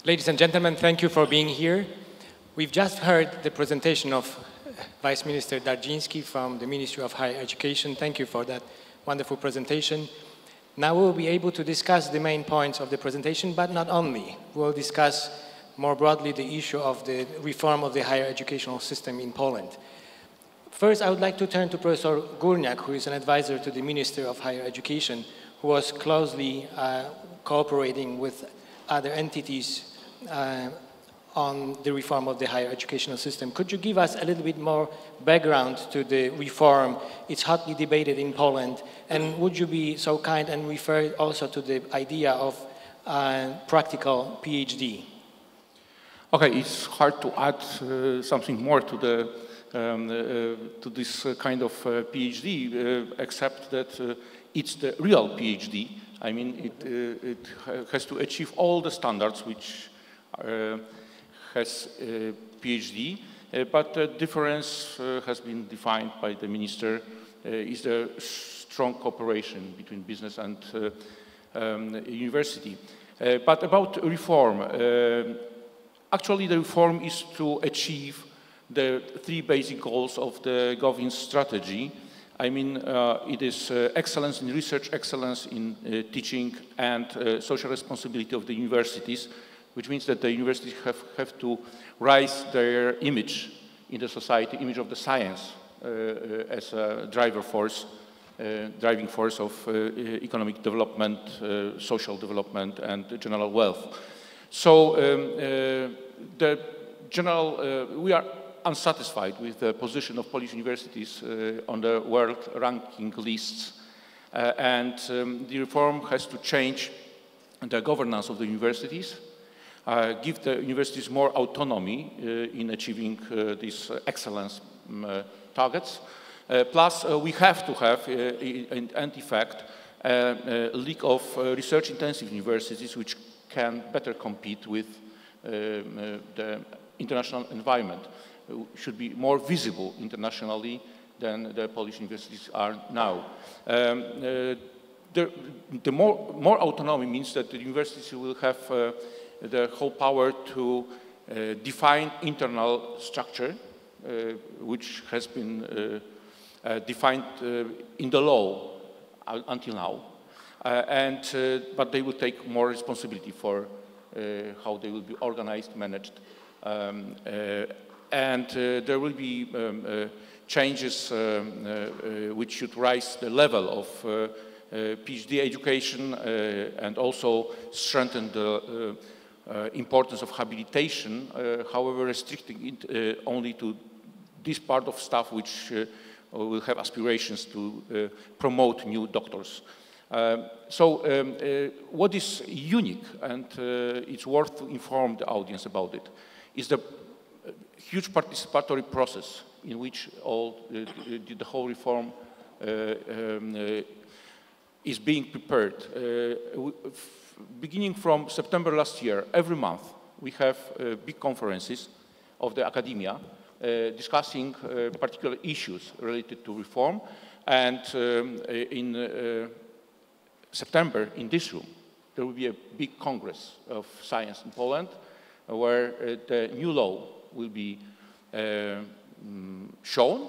Ladies and gentlemen, thank you for being here. We've just heard the presentation of Vice Minister Dardziński from the Ministry of Higher Education. Thank you for that wonderful presentation. Now we'll be able to discuss the main points of the presentation, but not only. We'll discuss more broadly the issue of the reform of the higher educational system in Poland. First, I would like to turn to Professor Górniak, who is an advisor to the Minister of Higher Education, who was closely cooperating with other entities on the reform of the higher educational system. Could you give us a little bit more background to the reform? It's hotly debated in Poland. And would you be so kind and refer also to the idea of practical PhD? Okay, it's hard to add something more to the to this kind of PhD, except that it's the real PhD. I mean, it has to achieve all the standards which has a PhD, but the difference has been defined by the minister is the strong cooperation between business and university. But about reform, actually the reform is to achieve the three basic goals of the government strategy. I mean, it is excellence in research, excellence in teaching, and social responsibility of the universities, which means that the universities have to raise their image in the society, image of the science as a driving force of economic development, social development, and general wealth. So we are unsatisfied with the position of Polish universities on the world ranking lists, and the reform has to change the governance of the universities, give the universities more autonomy in achieving these excellence targets. Plus, we have to have, in effect, a league of research-intensive universities which can better compete with the international environment, should be more visible internationally than the Polish universities are now. The more autonomy means that the universities will have the whole power to define internal structure, which has been defined in the law until now, but they will take more responsibility for how they will be organized, managed, and there will be changes which should raise the level of PhD education and also strengthen the importance of habilitation, however restricting it only to this part of staff which will have aspirations to promote new doctors. What is unique, and it's worth to inform the audience about it, is the huge participatory process in which the whole reform is being prepared. Beginning from September last year, every month we have big conferences of the academia discussing particular issues related to reform, and in September in this room there will be a big congress of science in Poland where the new law will be shown,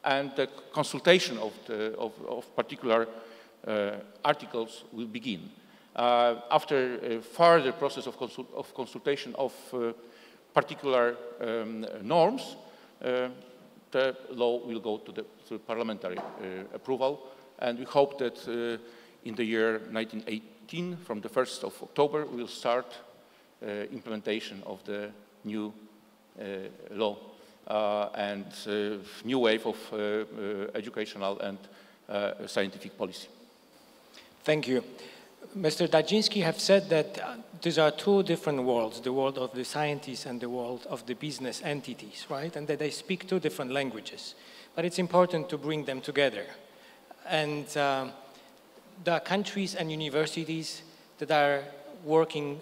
and the consultation of particular articles will begin. After a further process of consultation of particular norms, the law will go to the parliamentary approval, and we hope that in the year 1918, from the 1st of October, we will start implementation of the new law and new wave of educational and scientific policy. Thank you. Mr. Dardziński have said that these are two different worlds, the world of the scientists and the world of the business entities, right? And that they speak two different languages. But it's important to bring them together. And the countries and universities that are working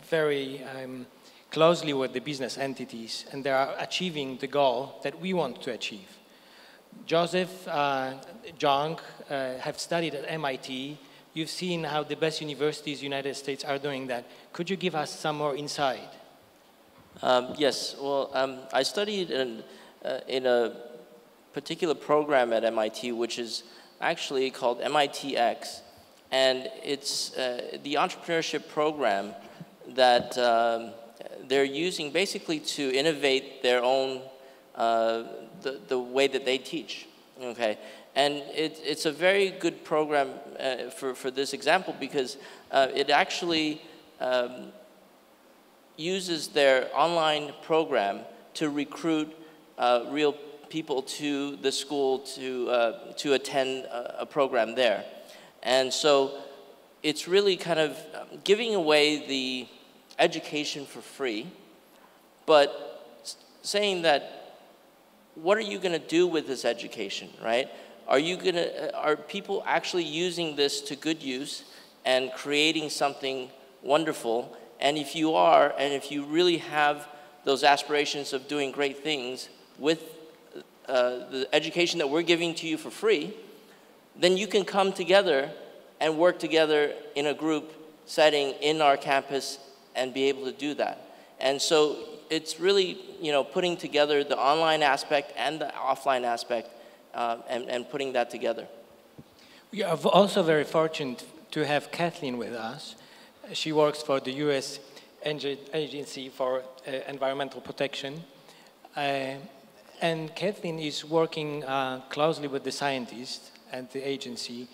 very closely with the business entities, and they are achieving the goal that we want to achieve. Joseph Jung have studied at MIT You've seen how the best universities in the United States are doing that. Could you give us some more insight? Yes, well, I studied in a particular program at MIT, which is actually called MITx, and it's the entrepreneurship program that they're using basically to innovate their own, the way that they teach, okay? And it's a very good program for this example because it actually uses their online program to recruit real people to the school to attend a program there. And so it's really kind of giving away the education for free, but saying that what are you going to do with this education, right? Are people actually using this to good use and creating something wonderful? And if you are, and if you really have those aspirations of doing great things with the education that we're giving to you for free, then you can come together and work together in a group setting in our campus and be able to do that. And so it's really, putting together the online aspect and the offline aspect and putting that together. We are also very fortunate to have Kathleen with us. She works for the U.S. Agency for Environmental Protection. And Kathleen is working closely with the scientists at the agency.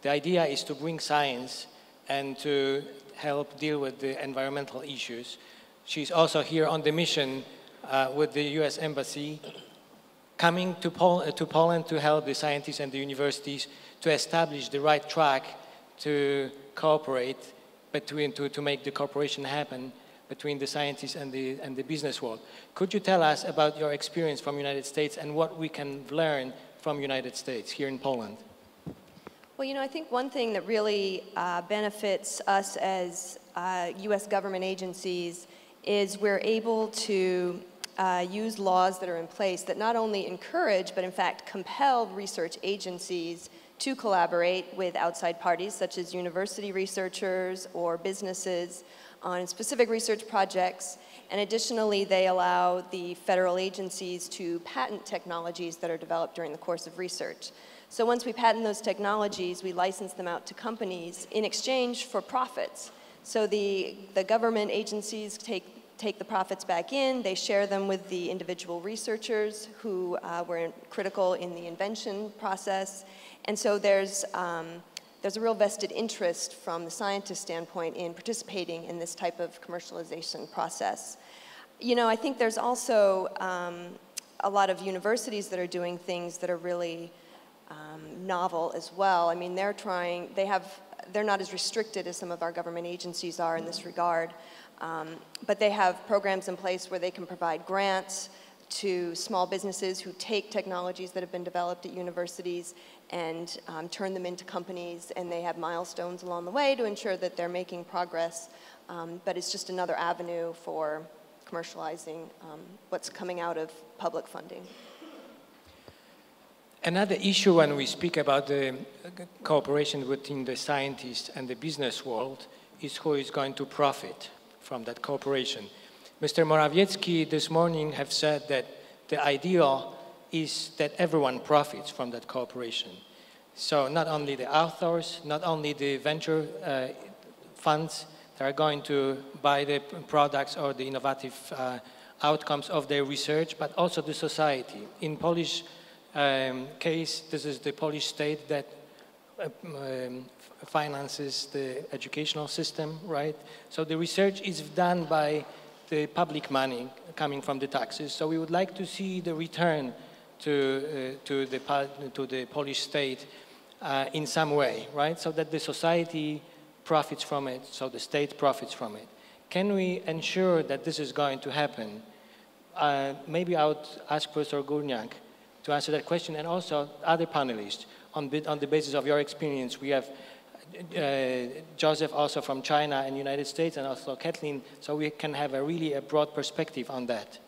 The idea is to bring science and to help deal with the environmental issues. She's also here on the mission with the U.S. Embassy, coming to Poland to help the scientists and the universities to establish the right track to cooperate to make the cooperation happen between the scientists and the business world. Could you tell us about your experience from the United States and what we can learn from the United States here in Poland? Well, I think one thing that really benefits us as U.S. government agencies is we're able to use laws that are in place that not only encourage, but in fact compel research agencies to collaborate with outside parties, such as university researchers or businesses, on specific research projects. And additionally, they allow the federal agencies to patent technologies that are developed during the course of research. So once we patent those technologies, we license them out to companies in exchange for profits. So the government agencies take the profits back in, they share them with the individual researchers who were critical in the invention process. And so there's a real vested interest from the scientist standpoint in participating in this type of commercialization process. I think there's also a lot of universities that are doing things that are really novel as well. I mean, they're not as restricted as some of our government agencies are in this regard, but they have programs in place where they can provide grants to small businesses who take technologies that have been developed at universities and turn them into companies, and they have milestones along the way to ensure that they're making progress, but it's just another avenue for commercializing what's coming out of public funding. Another issue when we speak about the cooperation between the scientists and the business world is who is going to profit from that cooperation. Mr. Morawiecki this morning have said that the ideal is that everyone profits from that cooperation. So not only the authors, not only the venture funds that are going to buy the products or the innovative outcomes of their research, but also the society. In Polish case, this is the Polish state that finances the educational system, right? So the research is done by the public money coming from the taxes. So we would like to see the return to the Polish state in some way, right? So that the society profits from it, so the state profits from it. Can we ensure that this is going to happen? Maybe I would ask Professor Górniak to answer that question, and also other panelists on the basis of your experience. We have Joseph also from China and United States, and also Kathleen, so we can have a really broad perspective on that.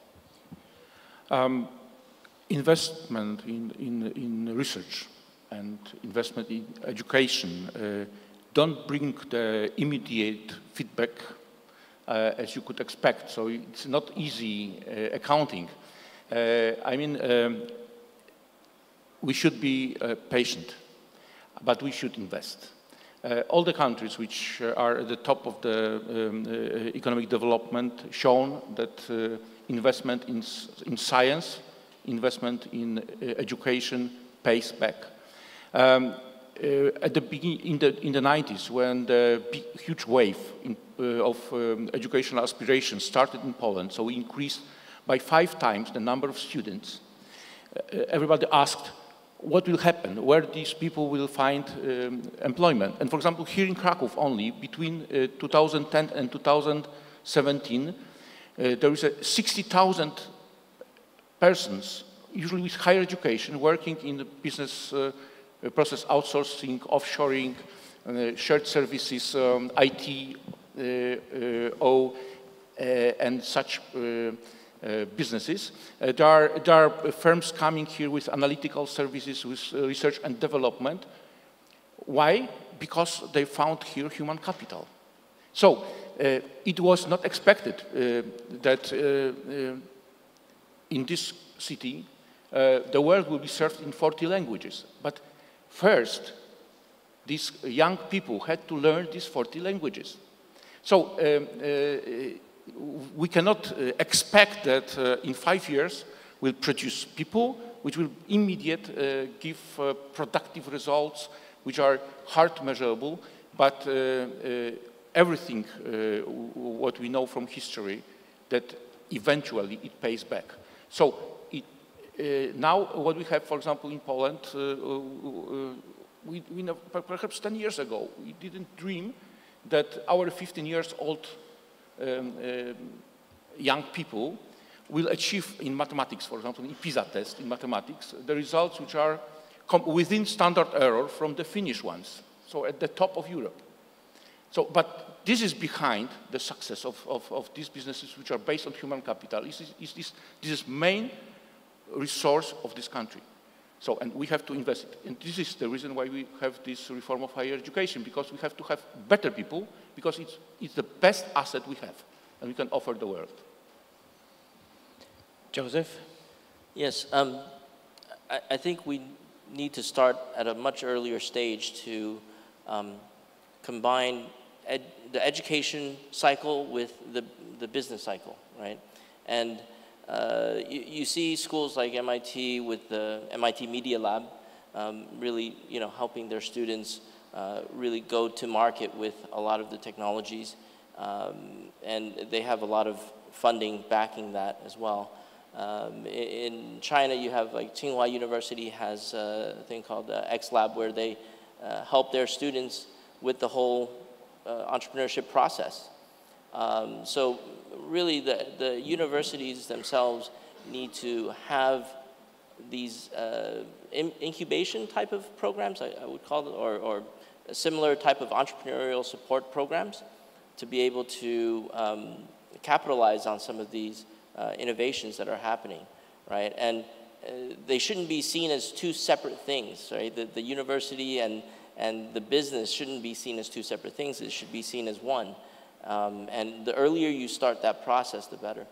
Investment in research and investment in education don't bring the immediate feedback as you could expect. So it's not easy accounting. I mean, we should be patient, but we should invest. All the countries which are at the top of the economic development shown that investment in science, investment in education pays back. At the beginning, in the 90s, when the huge wave of educational aspirations started in Poland, so we increased by 5 times the number of students, everybody asked, what will happen, where these people will find employment. And for example, here in Kraków only, between 2010 and 2017, there is 60,000 persons, usually with higher education, working in the business process outsourcing, offshoring, shared services, IT, and such businesses. There are firms coming here with analytical services, with research and development. Why? Because they found here human capital. So it was not expected that in this city the world will be served in 40 languages. But first, these young people had to learn these 40 languages. So we cannot expect that in 5 years we'll produce people which will immediately give productive results which are hard measurable, but everything what we know from history that eventually it pays back. So now what we have, for example, in Poland, we know, perhaps 10 years ago, we didn't dream that our 15 years old young people will achieve in mathematics, for example, in PISA test in mathematics, the results which are within standard error from the Finnish ones, so at the top of Europe. So, but this is behind the success of these businesses which are based on human capital. This is main resource of this country. So, and we have to invest it. And this is the reason why we have this reform of higher education, because we have to have better people, because it's the best asset we have, and we can offer the world. Joseph? Yes, I think we need to start at a much earlier stage to combine the education cycle with the business cycle, right? And you see schools like MIT with the MIT Media Lab really, helping their students really go to market with a lot of the technologies, and they have a lot of funding backing that as well. In China, you have like Tsinghua University has a thing called the X Lab, where they help their students with the whole entrepreneurship process. So really the universities themselves need to have these incubation type of programs, I would call it, or a similar type of entrepreneurial support programs to be able to capitalize on some of these innovations that are happening, right? And they shouldn't be seen as two separate things, right? The university and the business shouldn't be seen as two separate things. It should be seen as one. And the earlier you start that process, the better.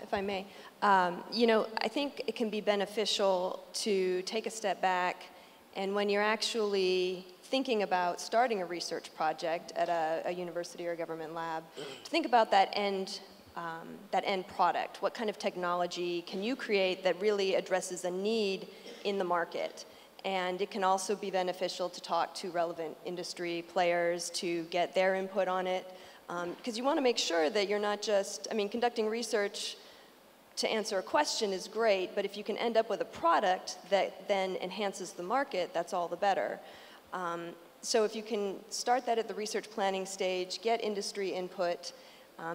If I may, I think it can be beneficial to take a step back, and when you're actually thinking about starting a research project at a university or a government lab, to think about that end product. What kind of technology can you create that really addresses a need in the market? And it can also be beneficial to talk to relevant industry players to get their input on it. Because you want to make sure that you're not just, conducting research to answer a question is great, but if you can end up with a product that then enhances the market, that's all the better. So if you can start that at the research planning stage, get industry input.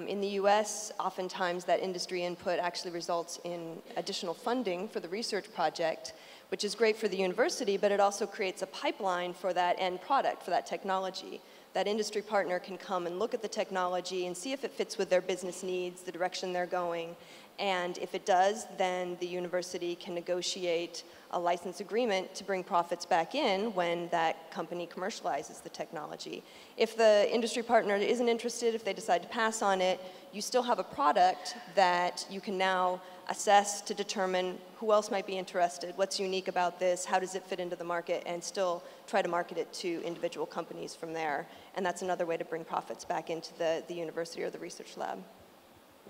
In the US, oftentimes that industry input actually results in additional funding for the research project, which is great for the university, but it also creates a pipeline for that end product, for that technology. that industry partner can come and look at the technology and see if it fits with their business needs, the direction they're going. And if it does, then the university can negotiate a license agreement to bring profits back in when that company commercializes the technology. If the industry partner isn't interested, if they decide to pass on it, you still have a product that you can now assess to determine who else might be interested, what's unique about this, how does it fit into the market, and still try to market it to individual companies from there. And that's another way to bring profits back into the university or the research lab.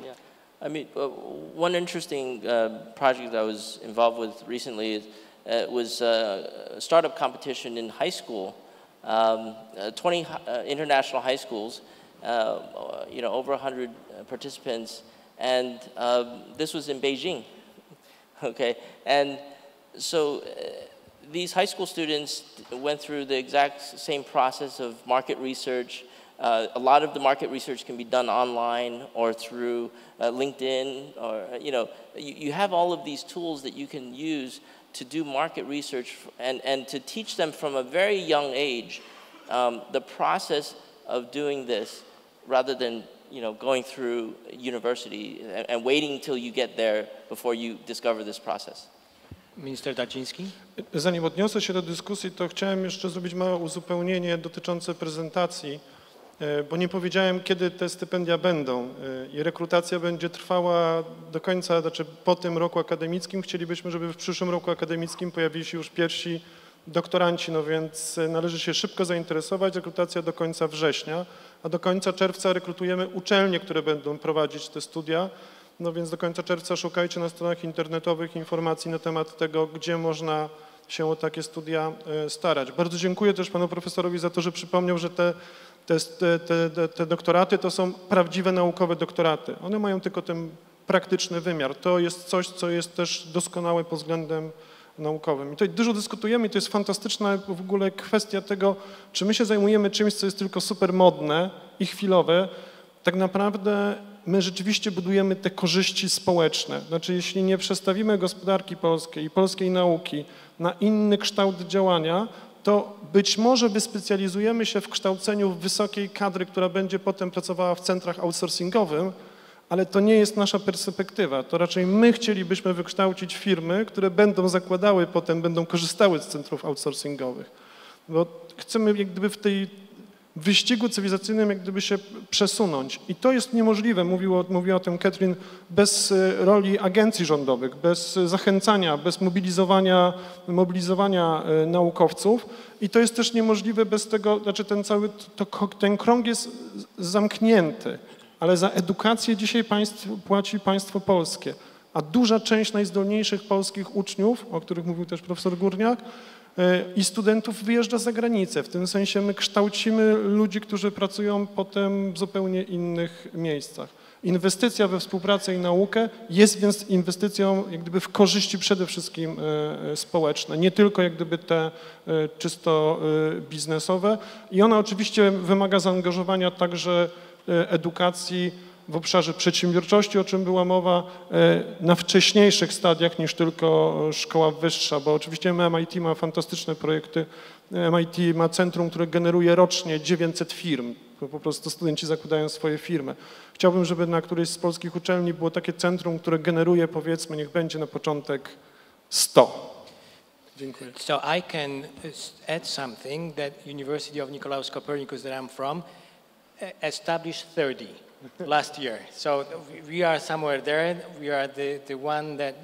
Yeah. I mean, one interesting project I was involved with recently was a startup competition in high school. 20 international high schools, over 100 participants, and this was in Beijing, okay? And so these high school students went through the exact same process of market research. A lot of the market research can be done online or through LinkedIn, or you have all of these tools that you can use to do market research and to teach them from a very young age the process of doing this, rather than going through university and waiting till you get there before you discover this process. Minister Dardziński? Zanim odniosę się do dyskusji, to chciałem jeszcze zrobić małe uzupełnienie dotyczące prezentacji, bo nie powiedziałem, kiedy te stypendia będą i rekrutacja będzie trwała do końca, znaczy po tym roku akademickim. Chcielibyśmy, żeby w przyszłym roku akademickim pojawili się już pierwsi doktoranci, no więc należy się szybko zainteresować. Rekrutacja do końca września, a do końca czerwca rekrutujemy uczelnie, które będą prowadzić te studia. No więc do końca czerwca szukajcie na stronach internetowych informacji na temat tego, gdzie można się o takie studia starać. Bardzo dziękuję też panu profesorowi za to, że przypomniał, że te doktoraty to są prawdziwe naukowe doktoraty. One mają tylko ten praktyczny wymiar. To jest coś, co jest też doskonałe pod względem naukowym. I tutaj dużo dyskutujemy i to jest fantastyczna w ogóle kwestia tego, czy my się zajmujemy czymś, co jest tylko super modne i chwilowe. Tak naprawdę my rzeczywiście budujemy te korzyści społeczne. Znaczy, jeśli nie przestawimy gospodarki polskiej i polskiej nauki na inny kształt działania, to być może wyspecjalizujemy się w kształceniu wysokiej kadry, która będzie potem pracowała w centrach outsourcingowym, ale to nie jest nasza perspektywa. To raczej my chcielibyśmy wykształcić firmy, które będą zakładały potem, będą korzystały z centrów outsourcingowych. Bo chcemy jak gdyby w tej wyścigu cywilizacyjnym jak gdyby się przesunąć. I to jest niemożliwe, mówiła o tym Catherine, bez roli agencji rządowych, bez zachęcania, bez mobilizowania naukowców. I to jest też niemożliwe bez tego, znaczy ten krąg jest zamknięty, ale za edukację dzisiaj płaci państwo polskie. A duża część najzdolniejszych polskich uczniów, o których mówił też profesor Górniak, i studentów wyjeżdża za granicę. W tym sensie my kształcimy ludzi, którzy pracują potem w zupełnie innych miejscach. Inwestycja we współpracę i naukę jest więc inwestycją jak gdyby w korzyści przede wszystkim społeczne, nie tylko jak gdyby te czysto biznesowe. I ona oczywiście wymaga zaangażowania także edukacji w obszarze przedsiębiorczości, o czym była mowa, na wcześniejszych stadiach niż tylko szkoła wyższa, bo oczywiście MIT ma fantastyczne projekty. MIT ma centrum, które generuje rocznie 900 firm. Po prostu studenci zakładają swoje firmy. Chciałbym, żeby na którejś z polskich uczelni było takie centrum, które generuje, powiedzmy, niech będzie na początek 100. Dziękuję. So I can add something that University of Nicolaus Copernicus that I'm from established 30. Last year. So we are somewhere there. We are the one that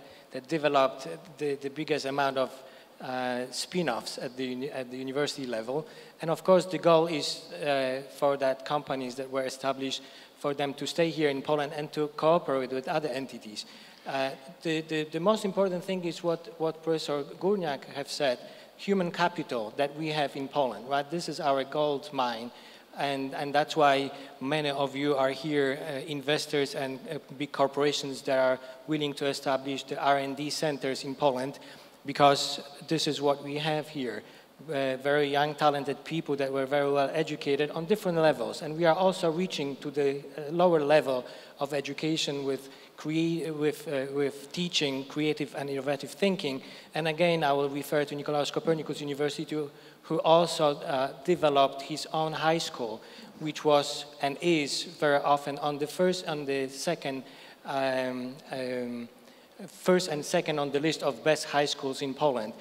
developed the biggest amount of spin-offs at the university level. And of course the goal is for that companies that were established, for them to stay here in Poland and to cooperate with other entities. The most important thing is what Professor Górniak have said, human capital that we have in Poland, right? This is our gold mine. And that's why many of you are here, investors and big corporations that are willing to establish the R&D centers in Poland, because this is what we have here. Very young, talented people that were very well educated on different levels. And we are also reaching to the lower level of education with with teaching creative and innovative thinking. And again, I will refer to Nicolaus Copernicus University, who also developed his own high school, which was and is very often on the first and second on the list of best high schools in Poland,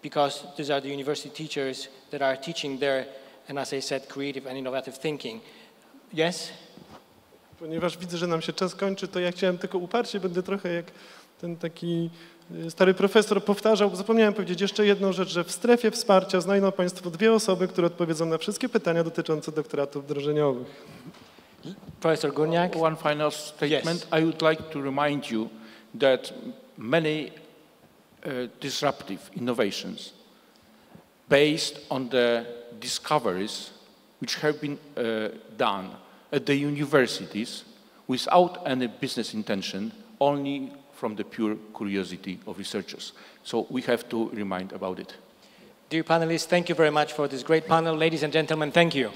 because these are the university teachers that are teaching there, and as I said, creative and innovative thinking. Yes? Ponieważ widzę, że nam się czas kończy, to ja chciałem tylko uparcie, będę trochę jak ten taki stary profesor powtarzał, zapomniałem powiedzieć jeszcze jedną rzecz, że w strefie wsparcia znajdą Państwo 2 osoby, które odpowiedzą na wszystkie pytania dotyczące doktoratów wdrożeniowych. Professor Górniak? One final statement. Yes. I would like to remind you that many disruptive innovations based on the discoveries which have been done at the universities without any business intention, only from the pure curiosity of researchers. So we have to remind about it. Dear panelists, thank you very much for this great panel. Ladies and gentlemen, thank you.